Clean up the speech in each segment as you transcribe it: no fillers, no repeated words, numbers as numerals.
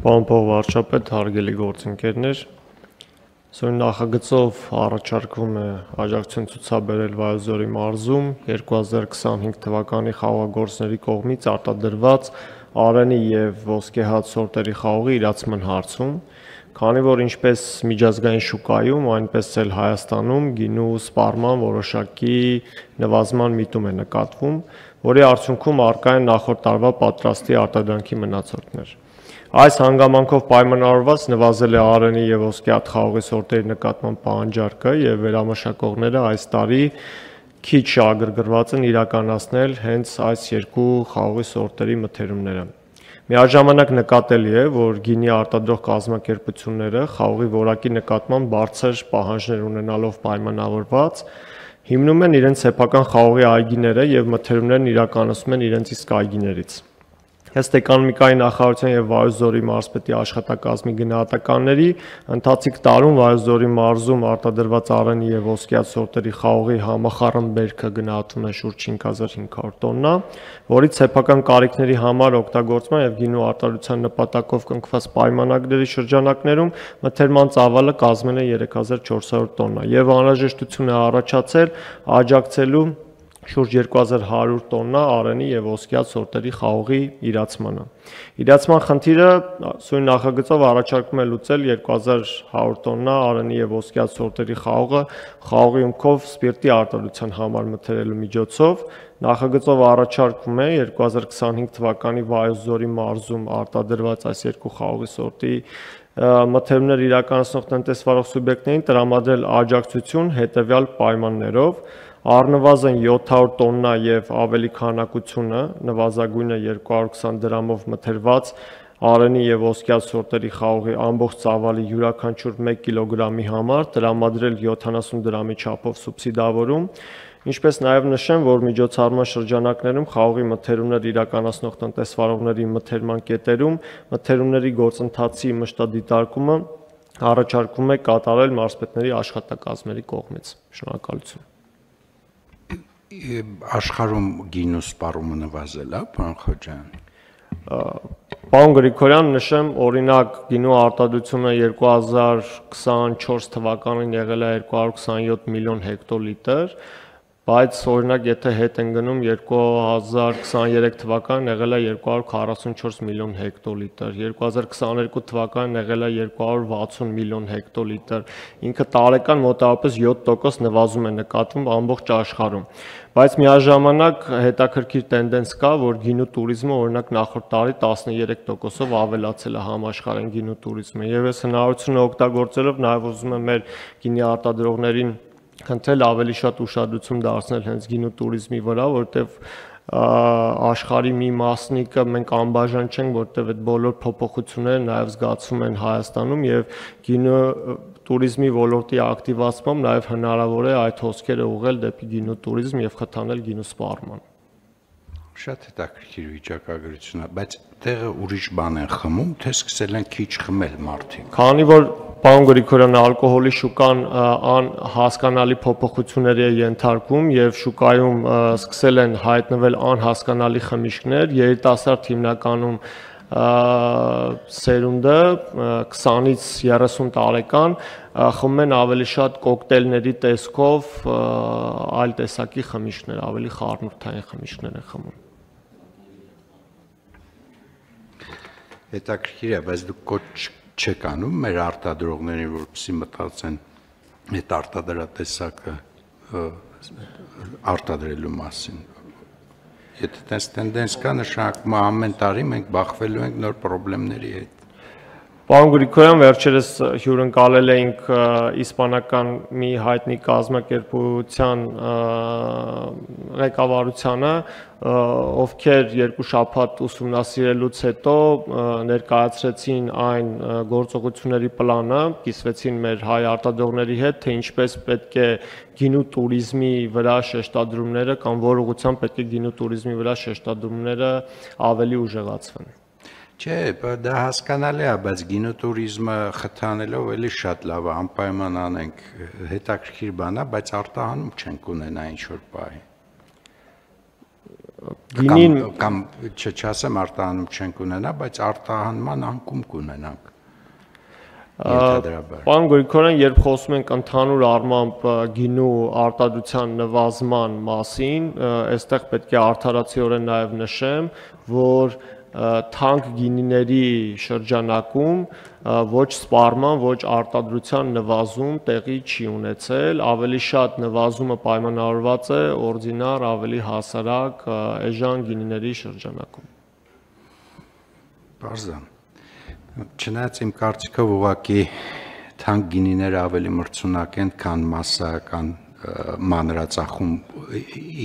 Պարոն փոխվարչապետ, հարգելի գործընկերներ, Սույն նախագծով առաջարկվում է աջակցություն ցուցաբերել Վայոց-Ձորի մարզում 2025 թվականի խաղողագործների կողմից արտադրված արենի եւ ոսկեհաց սորտերի խաղողի իրացման հարցում, քանի որ ինչպես միջազգային շուկայում, այնպես էլ Հայաստանում գինու սպառման որոշակի նվազման միտում է նկատվում, որի արդյունքում առկա են նախորդ տարվա պատրաստի արտադրանքի մնացորդներ։ Այս հանգամանքով պայմանավորված նվազել է արենի եւ ոսկեհաց խաղողի սորտերի նկատմամբ պահանջարկը եւ վերամշակողները այս տարի քիչ շահագրգռված են իրականացնել հենց այս երկու խաղողի սորտերի մթերումները։ Միաժամանակ նկատելի է, որ գինի արտադրող կազմակերպությունները խաղողի որակի նկատմամբ բարձր պահանջներ ունենալով պայմանավորված հիմնում են իրենց սեփական խաղողի այգիները եւ մթերումներն իրականացնում են իրենց իսկ այգիներից։ Ըստ էկոնոմիկայի նախարարության եւ Վայոց-Ձորի մարզպետի աշխատակազմի գնահատականների, ընթացիկ տարում Վայոց-Ձորի մարզում արտադրված արենի եւ ոսկեհաց սորտերի խաղողի համախառն բերքը գնահատվում է շուրջ 5500 տոննա, որից սեփական կարիքների համար օգտագործման եւ գինու արտադրության նպատակով կնքված պայմանագրերի շրջանակներում մթերման ծավալը կազմել է 3400 տոննա եւ անհրաժեշտություն է առաջացել աջակցելու շուրջ 2100 տոննա արենի եւ ոսկեհաց սորտերի խաղողի իրացմանը։ Իրացման խնդիրը սույն նախագծով առաջարկում է լուծել 2100 տոննա արենի եւ ոսկեհաց սորտերի խաղողը խաղողի ումքով սպիրտի արտադրության համար մթերելու միջոցով։ Նախագծով առաջարկվում է 2025 թվականի Վայոց-Ձորի մարզում արտադրված այս երկու խաղողի սորտի մթերումներ իրականացնող տնտեսվարող սուբյեկտներին տրամադրել աջակցություն հետեւյալ պայմաններով. առնվազն 700 տոննա եւ ավելի քանակությունը, նվազագույնը 220 դրամով մթերված արենի եւ ոսկեհաց սորտերի խաղողի ամբողջ ծավալի յուրաքանչյուր 1 կիլոգրամի համար տրամադրել 70 դրամի չափով սուբսիդավորում, ինչպես նաեւ նշեմ, որ միջոցառման շրջանակներում խաղողի մթերումներ իրականացնող տնտեսվարողների մթերման կետերում մթերումների գործընթացի մշտադիտարկումը առաջարկվում է կատարել մարզպետների աշխատակազմերի կողմից։ Շնորհակալություն։ Աշխարհում գինու սպառումը նվազել է, պարոն Խոջյան։ Պարոն Գրիգորյան, նշեմ, օրինակ գինու արտադրությունը 2024 թվականին եղել է 227 միլիոն հեկտոլիտր, բայց օրինակ եթե հետ են գնում 2023 թվականին եղել է 244 միլիոն հեկտոլիտր, 2022 թվականին եղել է 260 միլիոն հեկտոլիտր, ինքը տարեկան մոտավորապես 7% նվազում է նկատվում ամբողջ աշխարհում։ Բայց միաժամանակ հետաքրքիր տենդենս կա, որ գինու туриզմը օրինակ նախորդ տարի 13%-ով ավելացել է համաշխարհային գինու туриզմը, եւ այս հնարավորությունը օգտագործելով նաեւ ուզում եմ մեր գինի արտադրողներին խնդրել ավելի շատ ուշադրություն դարձնել հենց գինու туриզմի վրա, որտեվ աշխարհի մի մասնիկը մենք անբաժան չենք, որտեվ այդ բոլոր փոփոխությունները նաև զգացվում են Հայաստանում եւ գինու туриզմի ոլորտի ակտիվացմամբ նաև հնարավոր է այդ հոսքերը ուղղել դեպի գինու туриզմ եւ խթանել գինու սպառման։ Շատ հետաքրքիր վիճակագրություն է, բայց տեղը ուրիշ բան են խմում, թե սկսել են քիչ խմել մարդիկ։ Քանի որ Պարոն Գրիգորյան, ալկոհոլի շուկան հասկանալի փոփոխությունների է ենթարկվում եւ շուկայում սկսել են հայտնվել անհասկանալի խմիչքներ, երիտասարդ հիմնականում սերունդը 20-ից 30 տարեկան խմում են ավելի շատ կոկտեյլների տեսքով այլ տեսակի խմիչքներ, ավելի խառնուրդային խմիչքներ են խմում։ Հետաքրքիր է, բայց դուք կոչ չեք անում մեր արտադրողներին, որպեսզի մտածեն այդ արտադրատեսակը արտադրելու մասին։ Եթե տես տենդենս կա, նշանակում է ամեն տարի մենք բախվելու ենք նոր խնդիրների հետ։ Պարոն Գրիգորյան, վերջերս հյուրընկալել էինք իսպանական մի հայտնի կազմակերպության ղեկավարությանը, ովքեր երկու շաբաթ ուսումնասիրելուց հետո ներկայացրեցին այն գործողությունների պլանը, կիսվեցին մեր հայ արտադրողների հետ, թե ինչպես պետք է գինու туриզմի վրա շեշտադրումները կամ որ ուղղությամբ պետք է գինու туриզմի վրա շեշտադրումները ավելի ուժեղացվեն։ Չէ, դա հասկանալի է, բայց գինու туриզմը խթանելով էլի շատ լավ է, անպայման անենք, հետաքրքիր բան է, բայց արտահանում չենք ունենա ինչ որ բանի։ գինին կամ չասեմ արտահանում չենք ունենա, բայց արտահանման անկում կունենանք։ Պարոն Գրիգորյան, երբ խոսում ենք ընդհանուր առմամբ գինու արտադրության նվազման մասին, այստեղ պետք է արդարացիորեն նաև նշեմ, որ թանկ գինիների շրջանակում ոչ սպառման, ոչ արտադրության նվազում տեղի չի ունեցել, ավելի շատ նվազումը պայմանավորված է օրդինար ավելի հասարակ էժան գինիների շրջանակում։ Բարձր։ Չնայած իմ կարծիքով ուղղակի թանկ գինիները ավելի մրցունակ են, քան մասսայական մանրածախում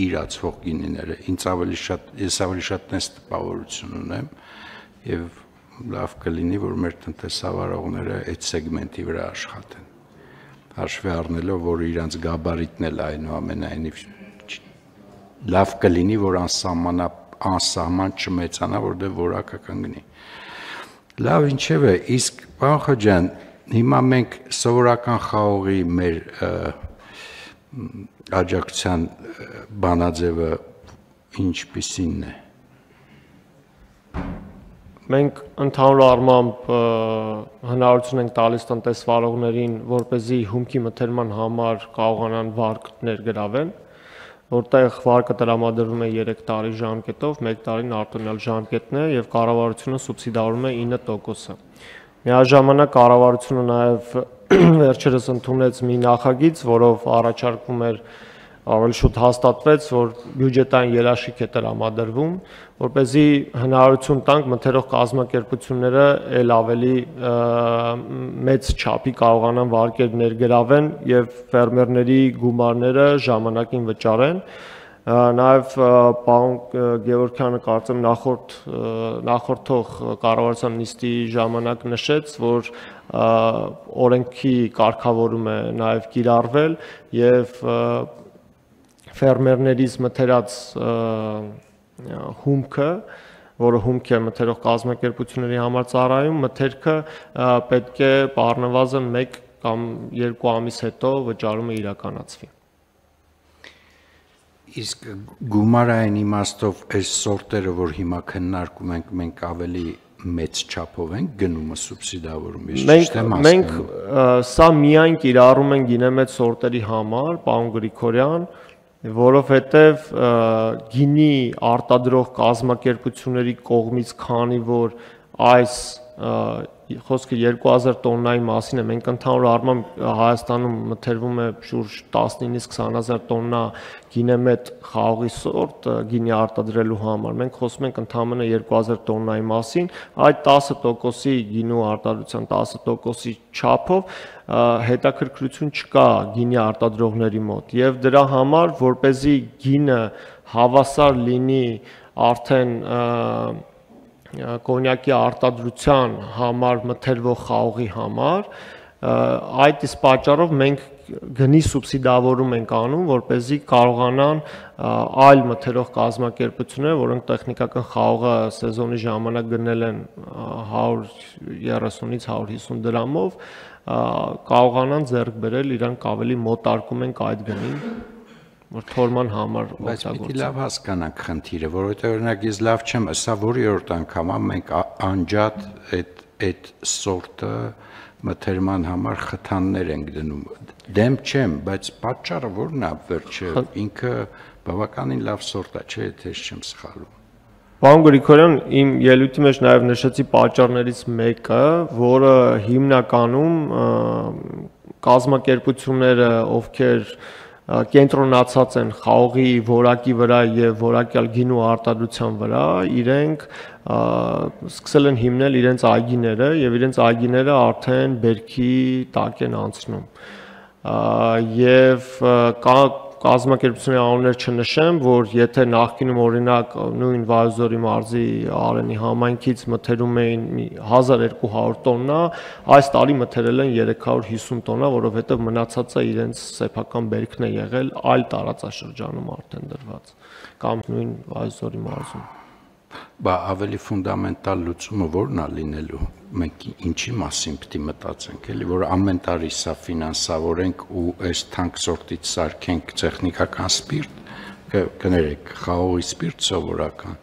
իրացվող գինիները։ Ես ավելի շատ տես տպավորություն ունեմ եւ լավ կլինի, որ մեր տնտեսավարողները այդ սեգմենտի վրա աշխատեն։ Հաշվի առնելով, որ իրանց գաբարիտն էլ այնուամենայնիվ լավ կլինի, որ անսահման չմեծանա, որտեղ որակը կընկնի։ Լավ, ինչևէ, իսկ պարոն Խոջյան, հիմա մենք սովորական խաղողի մեր աջակցության բանաձևը ինչպիսին է։ Մենք ընդհանուր առմամբ հնարավորություն ենք տալիս տնտեսվարողներին, որպեսզի հումքի մթերման համար կարողանան վարկ ներգրավեն, որտեղ վարկը տրամադրվում է 3 տարի ժամկետով, 1 տարին արտոնյալ ժամկետն է եւ կառավարությունը սուբսիդավորում է 9%-ը։ Միաժամանակ կառավարությունը նաեւ վերջերս ընդունեց մի նախագիծ, որով առաջարկվում էր ավելի շուտ հաստատվեց, որ բյուջետային երաշխիք է տրամադրվում, որպեսզի հնարավորություն տանք մթերող կազմակերպությունները ել ավելի մեծ չափի կարողանան վարկեր ներգրավեն եւ ֆերմերների գումարները ժամանակին վճարեն։ Նաև պարոն Գևորգյանը կարծեմ նախորդող կառավարության նիստի ժամանակ նշեց, որ օրենքի կարգավորում է նաև կիրառվել եւ ֆերմերներից մթերած հումքը, որը հումք է մթերող կազմակերպությունների համար ծառայում, մթերքը պետք է առնվազն 1 կամ 2 ամիս հետո վճարումը իրականացվի։ Իսկ գումարային իմաստով այս սորտերը, որ հիմա քննարկում ենք, մենք ավելի մեծ չափով ենք գնումը սուբսիդավորում, ես ճիշտ եմ ասում։ Մենք սա միայն կիրառում ենք գինեմեծ սորտերի համար, պարոն Գրիգորյան, որովհետև գինի արտադրող կազմակերպությունների կողմից, քանի որ այս խոսքը 2000 տոննայի մասին է, մենք ընդհանուր առմամբ Հայաստանում մթերվում է շուրջ 19-ից 20000 տոննա գինեմետ խաղողի սորտ գինի արտադրելու համար, մենք խոսում ենք ընդամենը 2000 տոննայի մասին, այդ 10%-ի գինու արտադրության 10%-ի չափով հետաքրքրություն չկա գինի արտադրողների մոտ եւ դրա համար, որպեսզի գինը հավասար լինի արդեն կոնյակի արտադրության համար մթերվող խաղողի համար, այդ իսկ պատճառով մենք գնի սուբսիդավորում ենք անում, որպեսզի կարողանան այլ մթերող կազմակերպություններ, որոնք տեխնիկական խաղողը սեզոնի ժամանակ գնել են 130-ից 150 դրամով, կարողանան ձեռք բերել, իրանք ավելի մոտարկում ենք այդ գնին, որ թորման համար օգտագործեն։ Բայց պիտի լավ հասկանանք խնդիրը, որովհետև օրինակ ես լավ չեմ, սա որի-րդ անգամ մենք անջատ այդ սորտը մթերման համար խթաններ ենք դնում։ Դեմ չեմ, բայց պատճառը որն է վերջը, ինքը բավականին լավ սորտ է, չէ՞, թե չեմ սխալվում։ Պարոն Գրիգորյան, իմ ելույթի մեջ նաև նշեցի պատճառներից մեկը, որը հիմնականում կազմակերպությունները, ովքեր կենտրոնացած են խաղողի որակի վրա եւ որակյալ գինու արտադրության վրա, իրենք սկսել են հիմնել իրենց այգիները եւ իրենց այգիները արդեն բերքի տակ են անցնում։ Եվ կազմակերպությունների անուններ չնշեմ, որ եթե նախկինում օրինակ նույն Վայոց-Ձորի մարզի Արենի համայնքից մթերում էին 1200 տոննա, այս տարի մթերել են 350 տոննա, որովհետև մնացածը իրենց սեփական բերքն է եղել այլ տարածաշրջանում արդեն դրված, կամ նույն Վայոց-Ձորի մարզում։ Բա ավելի ֆունդամենտալ լուծումը ո՞րն է լինելու։ Մենք ինչի մասին պետք է մտածենք, էլի, որ ամեն տարի սա ֆինանսավորենք ու այս թանկ սորտից սարքենք տեխնիկական սպիրտ, կներեք, խաղողի սպիրտ սովորական։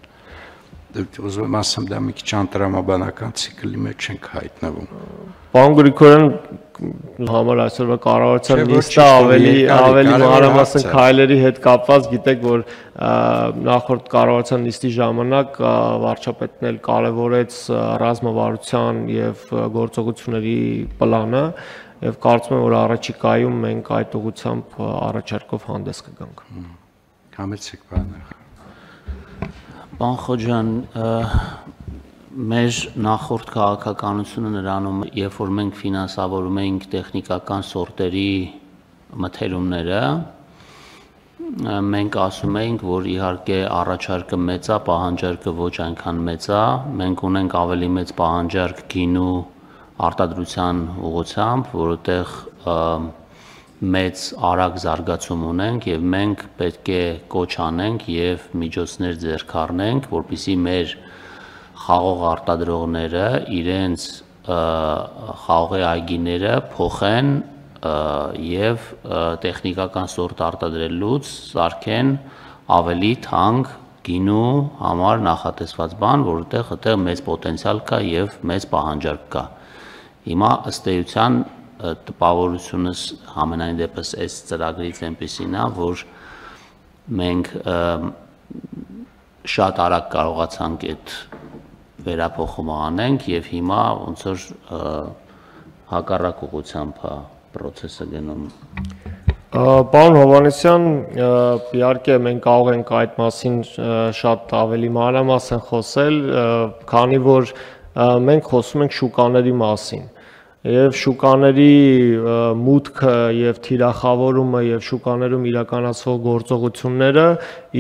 Ուզում եմ ասեմ, դա մի քիչ անտրամաբանական ցիկլի մեջ ենք հայտնվում։ Պարոն Գրիգորյան, համար այսօրվա կառավարության նիստը ավելի մանրամասն քայլերի հետ կապված, գիտեք, որ նախորդ կառավարության նիստի ժամանակ վարչապետն էլ կարևորեց ռազմավարության եւ գործողությունների պլանը եւ կարծում եմ, որ առաջիկայում մենք այդ ուղղությամբ առաջարկով հանդես կգանք։ Համեցեք, պարոն։ Պարոն Խոջյան, մեր նախորդ քաղաքականությունը նրանում, երբ որ մենք ֆինանսավորում էինք տեխնիկական սորտերի մթերումները, մենք ասում էինք, որ իհարկե առաջարկը մեծ է, պահանջարկը ոչ այնքան մեծ է, մենք ունենք ավելի մեծ պահանջարկ գինու արտադրության ուղղությամբ, որովհետև մեծ արագ զարգացում ունենք եւ մենք պետք է կոչ անենք եւ միջոցներ ձեռք առնենք, որպեսզի մեր խաղող արտադրողները իրենց խաղողի այգիները փոխեն եւ տեխնիկական սորտ արտադրելուց սարքեն ավելի թանկ գինու համար նախատեսված բան, որովհետեւ այդտեղ մեծ պոտենցիալ կա եւ մեծ պահանջարկ կա։ Հիմա ըստ էության տպավորությունս համենայն դեպս այս ծրագրից այնպեսին է, որ մենք շատ արագ կարողացանք այդ վերափոխումը անենք եւ հիմա ոնց որ հակառակ ուղղությամբ է process-ը գնում։ Պարոն Հովհաննիսյան, իհարկե մենք կարող ենք այդ մասին շատ ավելի մանրամասն խոսել, քանի որ մենք խոսում ենք շուկաների մասին։ Եվ շուկաների մուտքը եւ թիրախավորումը եւ շուկաներում իրականացվող գործողությունները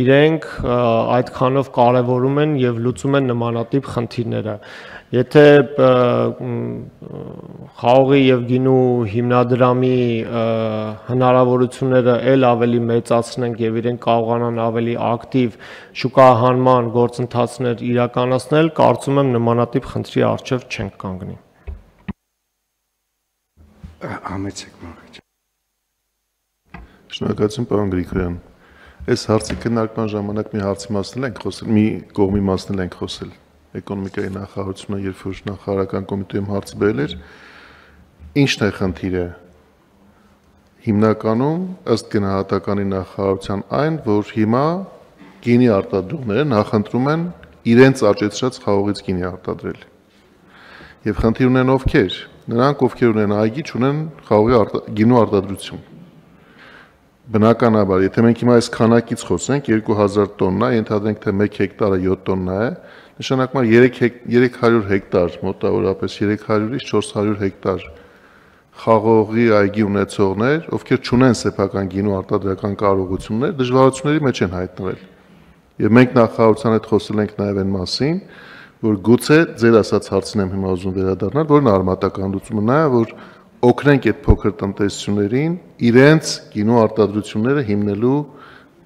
իրենք այդքանով կարեւորում են եւ լուծում են նմանատիպ խնդիրները։ Եթե խաղողի եւ գինու հիմնադրամի հնարավորությունները ել ավելի մեծացնենք եւ իրենք կարողանան ավելի ակտիվ շուկահանման գործընթացներ իրականացնել, կարծում եմ նմանատիպ խնդրի առջեւ չենք կանգնի։ Համեցեք, Մաղաչ։ Շնորհակալություն, պարոն Գրիգորյան։ Այս հարցի քննարկման ժամանակ մի հարցի մասին ենք խոսել, մի կողմի մասին ենք խոսել։ Էկոնոմիկայի նախարարությունը, երբ որ նախարարական կոմիտեում հարցը բերել էր, ի՞նչն է խնդիրը։ Հիմնականում ըստ գնահատականի նախարարության այն, որ հիմա գինի արտադրողները նախընտրում են իրենց աճեցրած խաղողից գինի արտադրել։ Եվ խնդիր ունեն ովքեր։ Նրանք, ովքեր ունեն այգի, չունեն խաղողի գինու արտադրություն։ Բնականաբար, եթե մենք հիմա այս քանակից խոսենք, 2000 տոննա, ենթադրենք թե 1 հեկտարը 7 տոննա է, նշանակում է 300 հեկտար, մոտավորապես 300-ից 400 հեկտար խաղողի այգի ունեցողներ, ովքեր չունեն սեփական գինու արտադրական կարողություններ, դժվարությունների մեջ են հայտնվել։ Եվ մենք նախարարության հետ խոսել ենք նաև այն մասին, որ գուցե ձեր ասած հարցին եմ հիմա ուզում վերադառնալ, որն արմատական լուծումը նա է, որ օգնենք այդ փոքր տնտեսություններին իրենց գինու արտադրությունները հիմնելու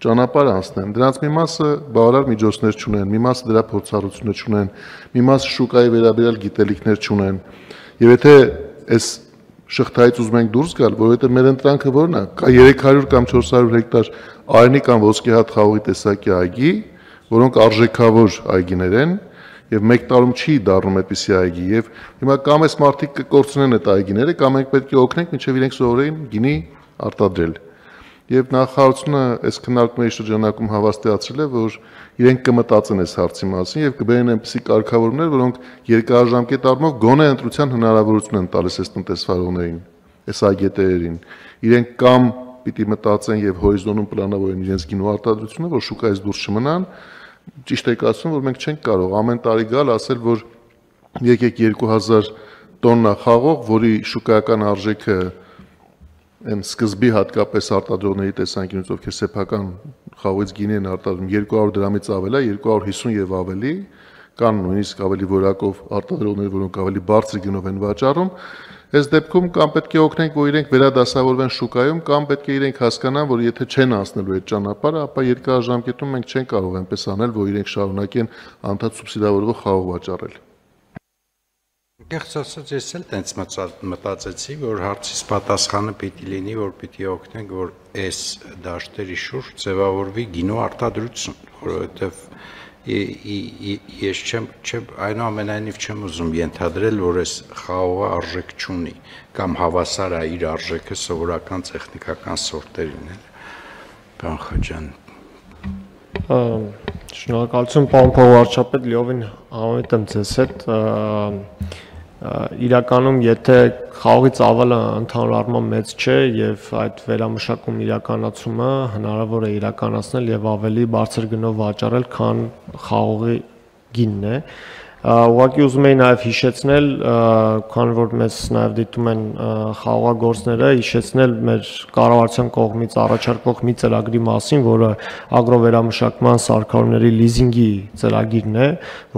ճանապարհ անցնեն։ Դրանց մի մասը բավարար միջոցներ չունեն, մի մասը դրա փորձառությունը չունեն, մի մասը շուկայի վերաբերյալ գիտելիքներ չունեն։ Եվ եթե այս շղթայից ուզում ենք դուրս գալ, որովհետև մեր ընտրանքը որն է, կա 300 կամ 400 հեկտար արենի կամ ոսկեհատ խաղողի տեսակի այգի, որոնք արժեքավոր այգիներ են, եւ մեկ տարում չի դառնում այդպիսի այգի եւ հիմա կամ այս մարդիկ կկորցնեն այդ այգիները կամ մենք պետք է օգնենք մինչեւ իրենք սովորեին գինի արտադրել եւ նախարարությունը այս քննարկումների շրջանակում հավաստիացրել է որ իրենք կմտածեն այս հարցի մասին եւ կբերեն այնպիսի կարգավորումներ որոնք երկարաժամկետ առումով գոնե ընտրության հնարավորություն են տալիս այս տնտեսվարողներին այս այգետերերին իրենք կամ պիտի մտածեն եւ հորիզոնում պլանավորեն իրենց գինու արտադրությունը որ շուկայից դուրս չմնան Ճիշտ եք ասում, որ մենք չենք կարող ամեն տարի գալ ասել, որ եկեք 2000 տոննա խաղող, որի շուկայական արժեքը այն սկզբի հատկապես արտադրողների տեսանկյունից, ովքեր սեփական խաղողից գինի են արտադրում 200 դրամից ավել է, 250 եւ ավելի, կան նույնիսկ ավելի որակով արտադրողներ, որոնք ավելի բարձր գնով են վաճառում, Այս դեպքում կամ պետք է օգնենք, որ իրենք վերադասավորվեն շուկայում, կամ պետք է իրենք հասկանան, որ եթե չեն անցնելու այդ ճանապարհը, ապա երկարաժամկետում մենք չենք կարող այնպես անել, որ իրենք շարունակեն անդադ սուբսիդավորվող խաղող վաճառել։ Կեղծ ասած ես էլ տենց մտածեցի, որ հարցիս պատասխանը պիտի լինի, որ պիտի օգնենք, որ այս դաշտերի շուրջ ձևավորվի գինու արտադրություն, որովհետև ես չեմ այնուամենայնիվ չեմ ուզում ենթադրել, որ այս խաղողը արժեք չունի կամ հավասար է իր արժեքը սովորական տեխնիկական սորտերին էլ։ Պարոն Խաչյան։ Շնորհակալություն, պարոն փոխվարչապետ, լիովին համեմատ եմ ձեզ հետ։ Իրականում, եթե խաղողի ծավալը ընդհանուր առմամբ մեծ չէ եւ այդ վերամշակում իրականացումը հնարավոր է իրականացնել եւ ավելի բարձր գնով վաճառել, քան խաղողի գինն է։ Ուղղակի ուզում եի նաեւ հիշեցնել, քան որ մեզ նաեւ դիտում են խաղողագործները, հիշեցնել մեր կառավարության կողմից առաջարկվող մի ծրագրի մասին, որը ագրովերամշակման սարքավորումների լիզինգի ծրագիրն է,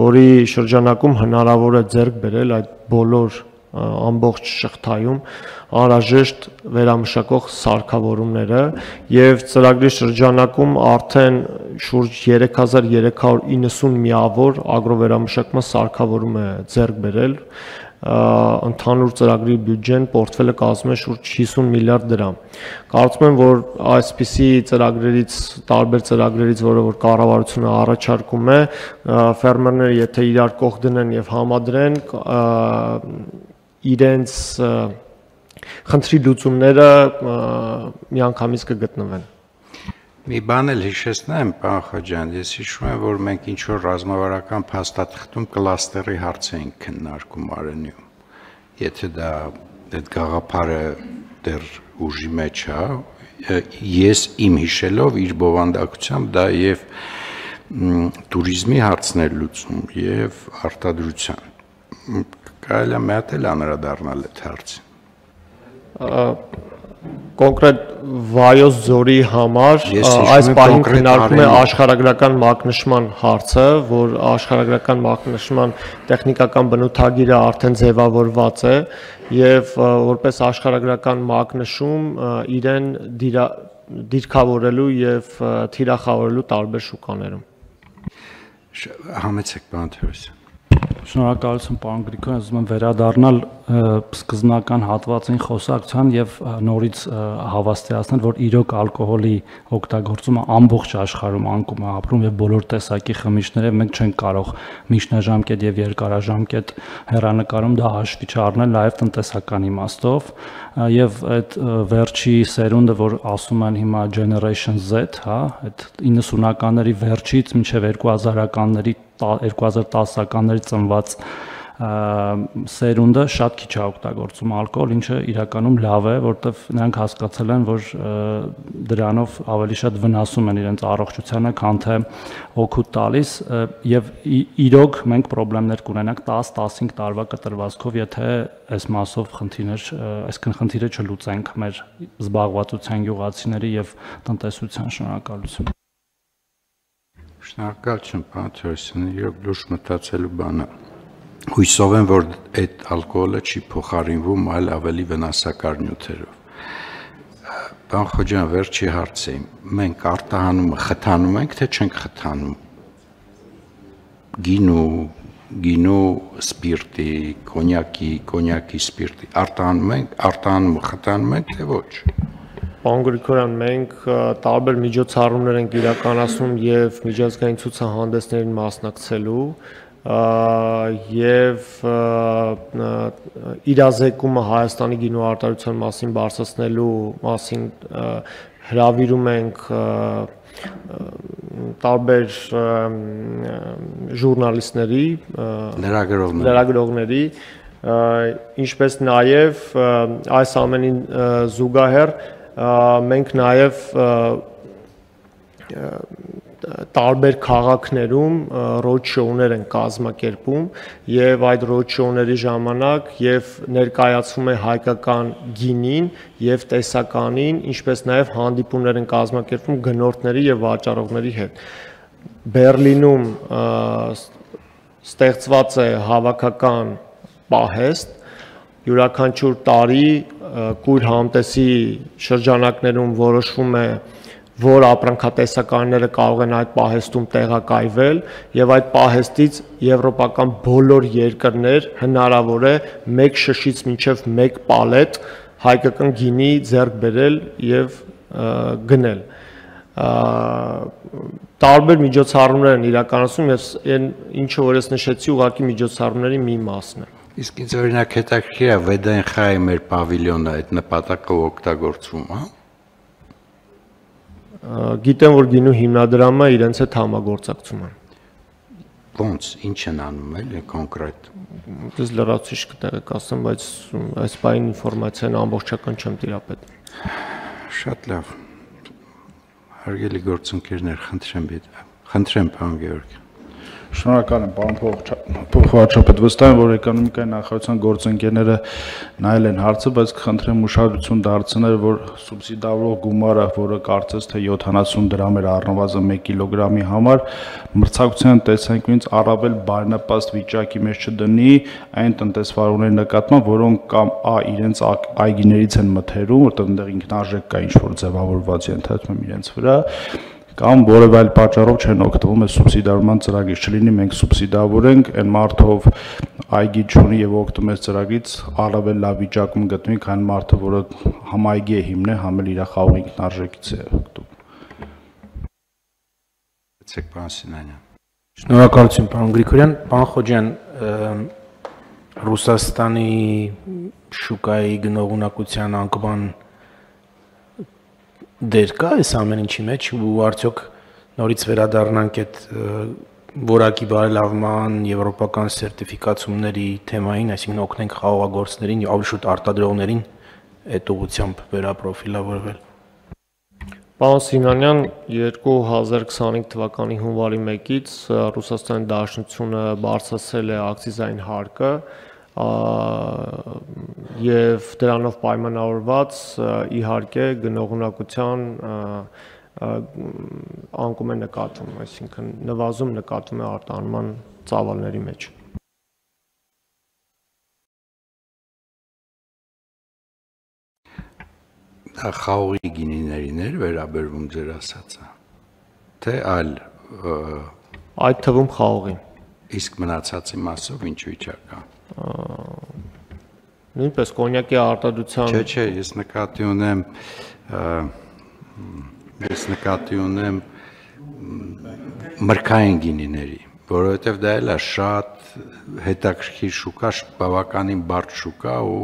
որի շրջանակում հնարավոր է ձեռք բերել այդ բոլոր ամբողջ շղթայում անհրաժեշտ վերամշակող սարքավորումները եւ ծրագրի շրջանակում արդեն շուրջ 3390 միավոր ագրովերամշակման սարքավորում է ձեռք բերել ընդհանուր ծրագրի բյուջեն պորտֆելը կազմում է շուրջ 50 միլիարդ դրամ։ Կարծում եմ, որ այսպիսի ծրագրերից, տարբեր ծրագրերից, որը որ կառավարությունը առաջարկում է, ֆերմերները եթե իրար կողք դնեն եւ համադրեն, իրենց խնդրի լուծումները միանգամից կգտնվեն։ Մի բան էլ հիշեցնեմ, պարոն Խաչյան, ես հիշում եմ, որ մենք ինչ որ ռազմավարական փաստաթղթում կլաստերի հարց էինք քննարկում Արենիում։ Եթե դա այդ գաղափարը դեռ ուժի մեջ է, ես իմ հիշելով իր բովանդակությամբ դա եւ տուրիզմի հարցներ լուծում եւ արտադրության։ Կարելի է մի հատ էլ անդրադառնալ այդ հարցին։ Կոնկրետ Վայոց ձորի համար այս պահին քննարկվում է աշխարհագրական մակնշման հարցը, որ աշխարհագրական մակնշման տեխնիկական բնութագիրը արդեն ձևավորված է եւ որպես աշխարհագրական մակնշում իրեն դիրքավորելու եւ թիրախավորելու տարբեր շուկաներում։ Համեցեք, պարոն Թևոսյան։ Շնորհակալություն, պարոն Գրիգորյան, ուզում եմ վերադառնալ սկզբնական հատվածին խոսակցության եւ նորից հավաստիացնել, որ իրոք ալկոհոլի օգտագործումը ամբողջ աշխարհում անկում է ապրում եւ բոլոր տեսակի խմիչքները մենք չենք կարող միջնաժամկետ եւ երկարաժամկետ հեռանկարում դա հաշվի չառնել նաեւ տնտեսական իմաստով եւ այդ վերջի սերունդը, որ ասում են հիմա Generation Z, հա, այդ 90-ականների վերջից մինչեւ 2000-ականների 2010-ականների ծնված սերունդը շատ քիչ է օգտագործում ալկոհոլ, ինչը իրականում լավ է, որտեվ նրանք հասկացել են, որ դրանով ավելի շատ վնասում են իրենց առողջությանը, քան թե օգուտ տալիս եւ իրոք մենք խնդիրներ կունենանք 10-15 տարվա կտրվածքով, եթե այս մասով այսքան խնդիրը չլուծենք մեր զբաղվածության գյուղացիների եւ տնտեսության։ Շնորհակալություն։ Շնորհակալություն, պարոն Թևոսյան, իրոք լուրջ մտածելու բան է։ Հույսով եմ, որ այդ ալկոհոլը չի փոխարինվում այլ ավելի վնասակար նյութերով։ Պարոն Խոջյան, վերջի հարցը իմ, մենք արտահանումը խթանում ենք, թե չենք խթանում։ Գինու սպիրտի, կոնյակի սպիրտի արտահանումը խթանում ենք, թե ոչ։ Պարոն Գրիգորյան, մենք տարբեր միջոցառումներ ենք իրականացնում եւ միջազգային ցուցահանդեսներին մասնակցելու եւ իրազեկումը Հայաստանի գինու արտադրության մասին բարձրացնելու մասին հրավիրում ենք տարբեր ժուրնալիստների, լրագրողների, ինչպես նաեւ այս ամենին զուգահեռ մենք նաև տարբեր քաղաքներում ռոդշոուներ են կազմակերպում եւ այդ ռոդշոուների ժամանակ եւ ներկայացում է հայկական գինին եւ տեսականին, ինչպես նաեւ հանդիպումներ են կազմակերպում գնորդների եւ վաճառողների հետ։ Բերլինում ստեղծված է հավաքական պահեստ, յուրաքանչյուր տարի կույր համտեսի շրջանակներում որոշվում է որ ապրանքատեսականները կարող են այդ պահեստում տեղակայվել եւ այդ պահեստից եվրոպական բոլոր երկրներ հնարավոր է մեկ շշից մինչեւ մեկ պալետ հայկական գինի ձեռք բերել եւ գնել տարբեր միջոցառումներ են իրականացում եւ այն ինչը որ ես նշեցի ուղղակի միջոցառումների մի մասն է Իսկ ինձ օրինակ հետաքրքիր է VDNХ-ի մեր պավիլյոնը այդ նպատակով օգտագործվում, հա Գիտեմ որ գինու հիմնադրամը իրենց հետ համագործակցում են Ոնց ինչ են անում էլի կոնկրետ Ես լրացուցիչ կտեղեք ասեմ բայց այս բային ինֆորմացիան ամբողջական չեմ տիրապետում Շատ լավ Հարգելի գործընկերներ, խնդրեմ, պարոն Գեորգի։ Շնորհակալ եմ, պարոն փոխվարչապետ, վստահ եմ, որ էկոնոմիկայի նախարարության գործընկերները նայել են հարցը, բայց կխնդրեմ ուշադրություն դարձնել, որ սուբսիդավորող գումարը, որը կարծես թե 70 դրամ էր առնվազն 1 կիլոգրամի համար, մրցակցության տեսանկյունից առավել բարենպաստ վիճակի մեջ չդնի այն տնտեսվարողների նկատմամբ, որոնք կամ իրենց այգիներից են մթերում, որտեղ այնտեղ ինքնարժեք կա ինչ-որ ձևավորված ենթադրում եմ իրենց վրա կամ որևէ այլ պատճառով չեն օգտվում այս սուբսիդավորման ծրագրից, չլինի մենք սուբսիդավորենք, այն մարդով այգի չունի եւ օգտվում է ծրագրից, առավել լավ վիճակում գտնվի, քան մարդը, որը համ այգի է հիմնել, համ էլ իր խաղողի ինքնարժեքից է օգտվում։ Ցեք պարոն Սինանյան։ Շնորհակալություն, պարոն Գրիգորյան, պարոն Խոջյան, Ռուսաստանի շուկայի գնողունակության անկման դեր կա այս ամեն ինչի մեջ ու արդյոք նորից վերադառնանք այդ որակի բարելավման եվրոպական սերտիֆիկացումների թեմային, այսինքն օգնենք խաղողագործներին եւ ավելի շուտ արտադրողներին այդ ուղղությամբ վերապրոֆիլավորվել։ Պարոն Սինանյան 2025 թվականի հունվարի 1-ից Ռուսաստանի Դաշնությունը բարձրացրել է ակցիզային հարկը եւ դրանով պայմանավորված իհարկե գնողունակության անկում է նկատվում, այսինքն նվազում նկատվում է արտահանման ծավալների մեջ։ Դա խաղողի գինիներին էր վերաբերվում ձեր ասածը, թե այլ այդ թվում խաղողին։ Իսկ մնացածի մասով ինչ վիճակ է։ Նույնպես կոնյակի արտադրության Չէ, ես նկատի ունեմ մրգային գինիների, որովհետև դա էլ է շատ հետաքրքիր շուկա, բավականին բարդ շուկա ու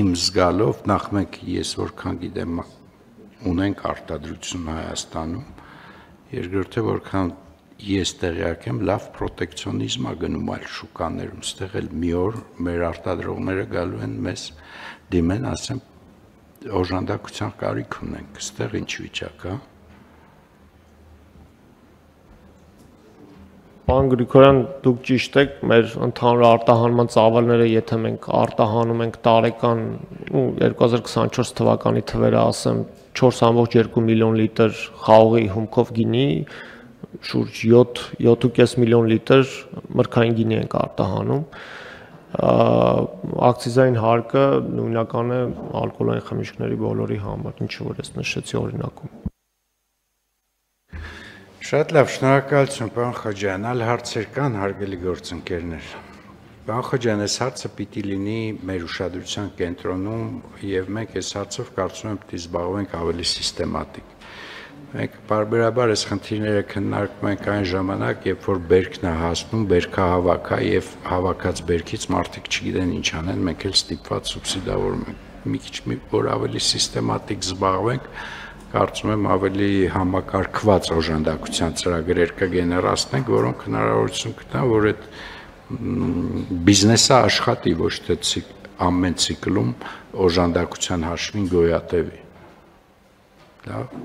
իմ զգալով նախ մենք ես որքան գիտեմ ունենք արտադրություն Հայաստանում, երկրորդը որքան ես տեղյակ եմ, լավ պրոտեկցիոնիզմ է գնում այլ շուկաներում, ստեղ էլ մի օր մեր արտադրողները գալու են մեզ դիմեն, ասեմ, օժանդակության կարիք ունենք, ստեղ ինչ վիճակ է։ Պարոն Գրիգորյան, դուք ճիշտ եք, մեր ընդհանուր արտահանման ծավալները, եթե մենք արտահանում ենք տարեկան 2024 թվականի թվերը ասեմ 4.2 միլիոն լիտր խաղողի հումքով գինի, շուրջ 7.5 միլիոն լիտր մրգային գինի ենք արտահանում։ Ակցիզային հարկը նույնական է ալկոհոլային խմիչքների բոլորի համար, ինչը որ ես նշեցի օրինակում։ Շատ լավ, շնորհակալություն, պարոն Խոջյան, այլ հարցեր կան, հարգելի գործընկերներ։ Պարոն Խոջյան, այս հարցը պիտի լինի մեր ուշադրության կենտրոնում եւ մենք այս հարցով կարծում եմ պիտի զբաղվենք ավելի սիստեմատիկ։ Մենք բարբերաբար այս խնդիրները քննարկում ենք այն ժամանակ, երբ որ բերքն է հասնում, բերքահավաք է եւ հավաքած բերքից մարդիկ չգիտեն ինչ անեն, մենք էլ ստիպված սուբսիդավորում ենք։ Մի քիչ որ ավելի սիստեմատիկ զբաղվենք, կարծում եմ ավելի համակարգված օժանդակության ծրագրեր կգեներացնենք, որոնք հնարավորություն կտան, որ այդ բիզնեսը աշխատի, ոչ թե ամեն ցիկլում օժանդակության հաշվին գոյատևի։ Լավ։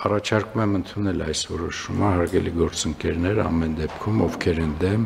Առաջարկում եմ ընդունել այս որոշումը, հարգելի գործընկերներ, ամեն դեպքում ովքեր են դեմ